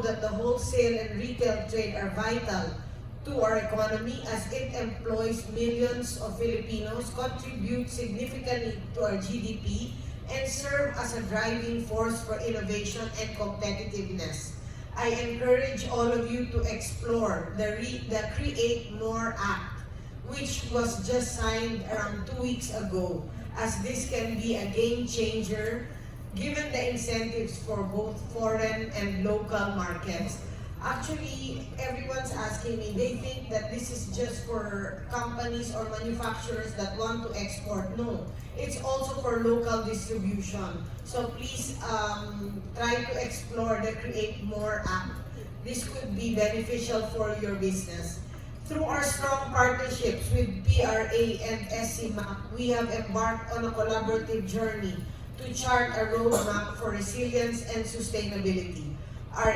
that the wholesale and retail trade are vital to our economy as it employs millions of Filipinos, contribute significantly to our GDP, and serve as a driving force for innovation and competitiveness. I encourage all of you to explore the Create More Act, which was just signed around 2 weeks ago, as this can be a game changer given the incentives for both foreign and local markets. Actually, everyone's asking me, they think that this is just for companies or manufacturers that want to export. No, it's also for local distribution. So please try to explore the Create More Act. This could be beneficial for your business. Through our strong partnerships with PRA and SCMAC, we have embarked on a collaborative journey to chart a roadmap for resilience and sustainability. Our